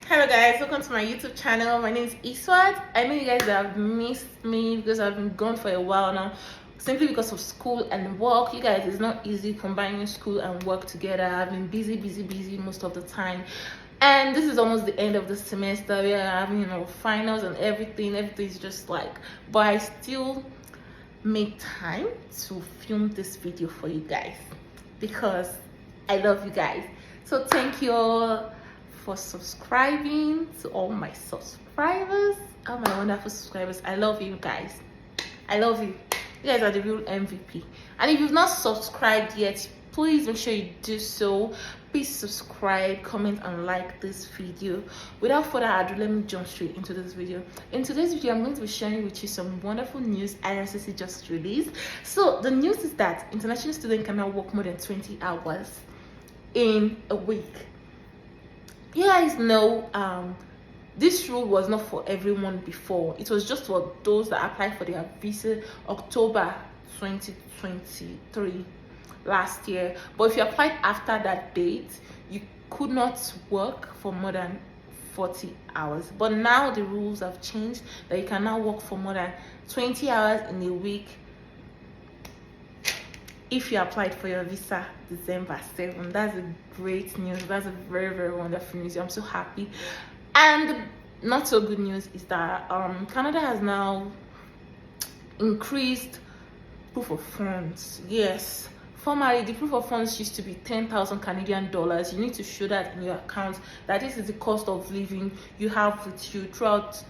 Hello guys, welcome to my YouTube channel. My name is Iswat. I know you guys have missed me because I've been gone for a while now, simply because of school and work. You guys, it's not easy combining school and work together. I've been busy most of the time, and this is almost the end of the semester. We are having finals and everything's just like, but I still make time to film this video for you guys because I love you guys. So thank you all for subscribing, to all my subscribers, all my wonderful subscribers. I love you guys. I love you. You guys are the real MVP. And if you've not subscribed yet, please make sure you do so. Please subscribe, comment, and like this video. Without further ado, let me jump straight into this video. In today's video, I'm going to be sharing with you some wonderful news IRCC just released. So the news is that international students can now work more than 20 hours in a week. You guys know this rule was not for everyone before. It was just for those that applied for their visa October 2023 last year. But if you applied after that date, you could not work for more than 40 hours. But now the rules have changed that you can now work for more than 20 hours in a week if you applied for your visa December 7th. That's a great news. That's a very wonderful news. I'm so happy. And not so good news is that Canada has now increased proof of funds. Yes, formerly the proof of funds used to be 10,000 Canadian dollars. You need to show that in your account that this is the cost of living you have with you throughout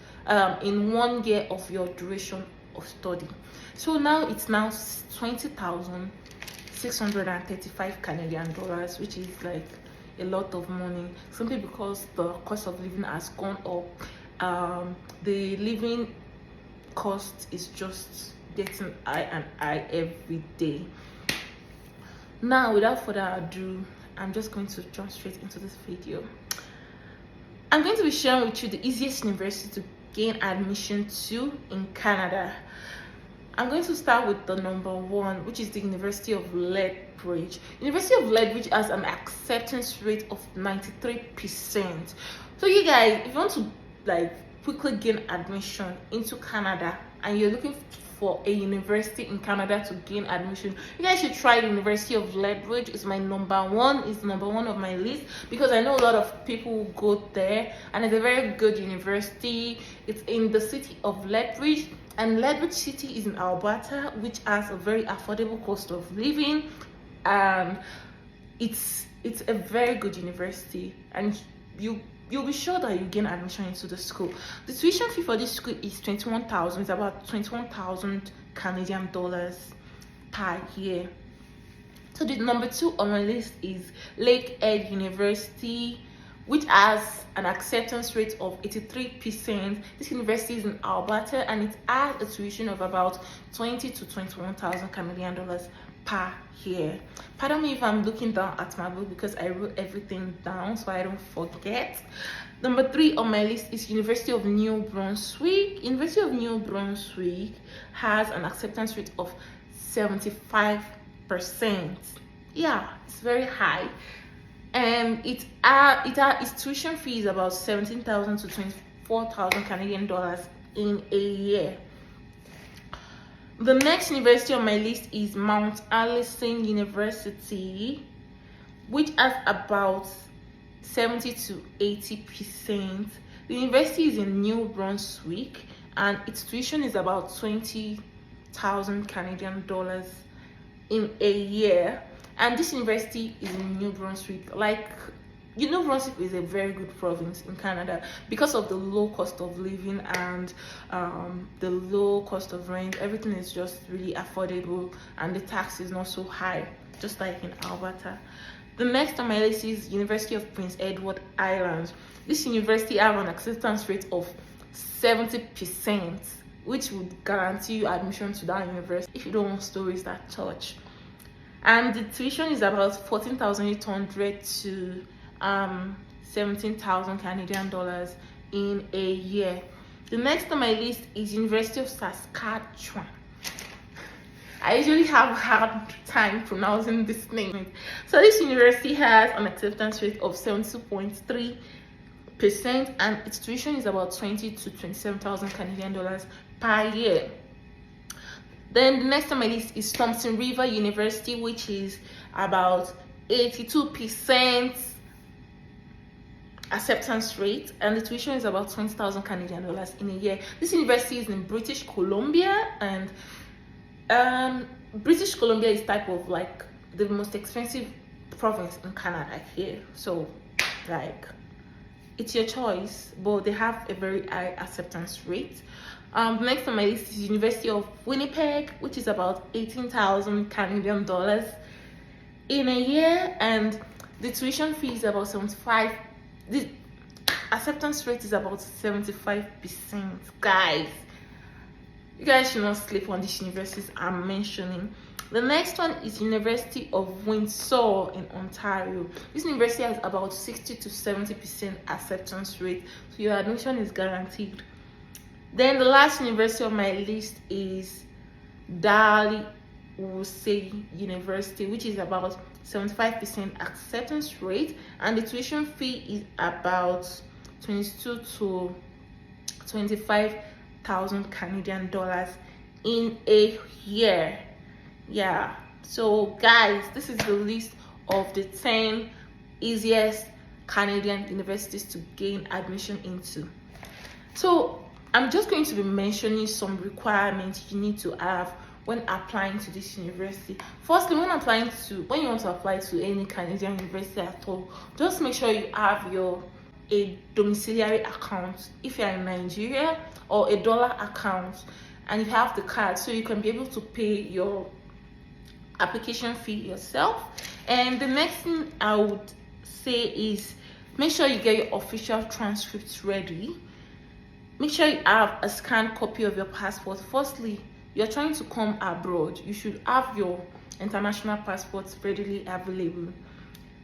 in 1 year of your duration of study. So now it's now 20,635 Canadian dollars, which is like a lot of money, simply because the cost of living has gone up. The living cost is just getting high and high every day. Now, without further ado, I'm just going to jump straight into this video. I'm going to be sharing with you the easiest university to gain admission to in Canada. I'm going to start with the number one, which is the University of Lethbridge. University of Lethbridge has an acceptance rate of 93%. So you guys, if you want to quickly gain admission into Canada and you're looking for a university in Canada to gain admission, you guys should try the University of Lethbridge. It's my number one. It's number one of my list because I know a lot of people who go there, and it's a very good university. It's in the city of Lethbridge. And Lethbridge City is in Alberta, which has a very affordable cost of living. It's a very good university, and you'll be sure that you gain admission into the school. The tuition fee for this school is 21,000. It's about 21,000 Canadian dollars per year. So the number two on my list is Lakehead University, which has an acceptance rate of 83%. This university is in Alberta, and it has a tuition of about 20 to 21,000 Canadian dollars per year. Pardon me if I'm looking down at my book because I wrote everything down so I don't forget. Number three on my list is University of New Brunswick. University of New Brunswick has an acceptance rate of 75%. Yeah, it's very high. And its tuition fee is about 17,000 to 24,000 Canadian dollars in a year. The next university on my list is Mount Allison University, which has about 70 to 80%. The university is in New Brunswick, and its tuition is about 20,000 Canadian dollars in a year. And this university is in New Brunswick. New Brunswick is a very good province in Canada because of the low cost of living and the low cost of rent. Everything is just really affordable, and the tax is not so high, just like in Alberta. The next on my list is University of Prince Edward Island. This university has an acceptance rate of 70%, which would guarantee you admission to that university if you don't want stories that church. And the tuition is about 14,800 to 17,000 Canadian dollars in a year. The next on my list is University of Saskatchewan. I usually have a hard time pronouncing this name. So this university has an acceptance rate of 72.3 and its tuition is about 20 to 27,000 Canadian dollars per year. Then the next on my list is Thompson River University, which is about 82% acceptance rate, and the tuition is about 20,000 Canadian dollars in a year. This university is in British Columbia, and British Columbia is type of like the most expensive province in Canada here. So like it's your choice, but they have a very high acceptance rate. Next on my list is University of Winnipeg, which is about 18,000 Canadian dollars in a year, and the tuition fee is about 75. The acceptance rate is about 75%. Guys, you guys should not sleep on these universities I'm mentioning. The next one is University of Windsor in Ontario. This university has about 60 to 70% acceptance rate, so your admission is guaranteed. Then the last university on my list is Dalhousie University, which is about 75% acceptance rate, and the tuition fee is about 22 to 25,000 Canadian dollars in a year. Yeah, so guys, this is the list of the 10 easiest Canadian universities to gain admission into. So I'm just going to be mentioning some requirements you need to have when applying to this university. Firstly, when you want to apply to any Canadian university at all, just make sure you have a domiciliary account if you're in Nigeria, or a dollar account, and you have the card, so you can be able to pay your application fee yourself. And the next thing I would say is make sure you get your official transcripts ready. Make sure you have a scanned copy of your passport. Firstly, you're trying to come abroad, you should have your international passports readily available.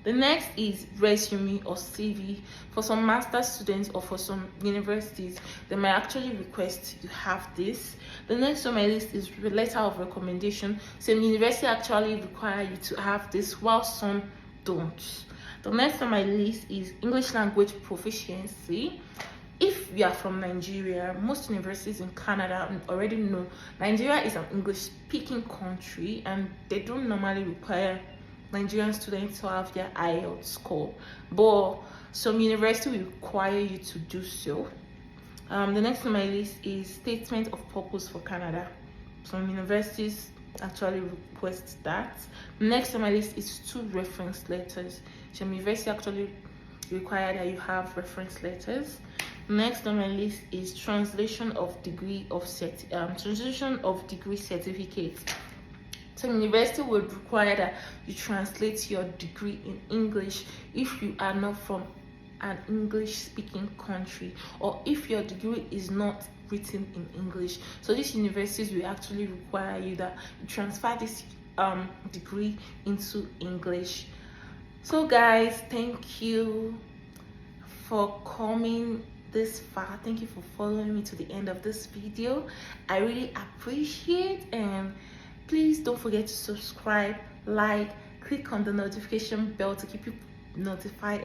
The next is resume or CV. For some master's students or for some universities, they might actually request you have this. The next on my list is letter of recommendation. Some university actually require you to have this, while some don't. The next on my list is English language proficiency. If you are from Nigeria, most universities in Canada already know Nigeria is an English speaking country, and they don't normally require Nigerian students to have their IELTS score, but some universities will require you to do so. The next on my list is statement of purpose for Canada. Some universities actually request that. Next on my list is 2 reference letters. Some universities actually require that you have reference letters. Next on my list is translation of degree certificates. So university would require that you translate your degree in English if you are not from an English speaking country, or if your degree is not written in English. So these universities will actually require you that you transfer this degree into English. So guys, thank you for coming this far. Thank you for following me to the end of this video. I really appreciate, and please don't forget to subscribe, like, click on the notification bell to keep you notified.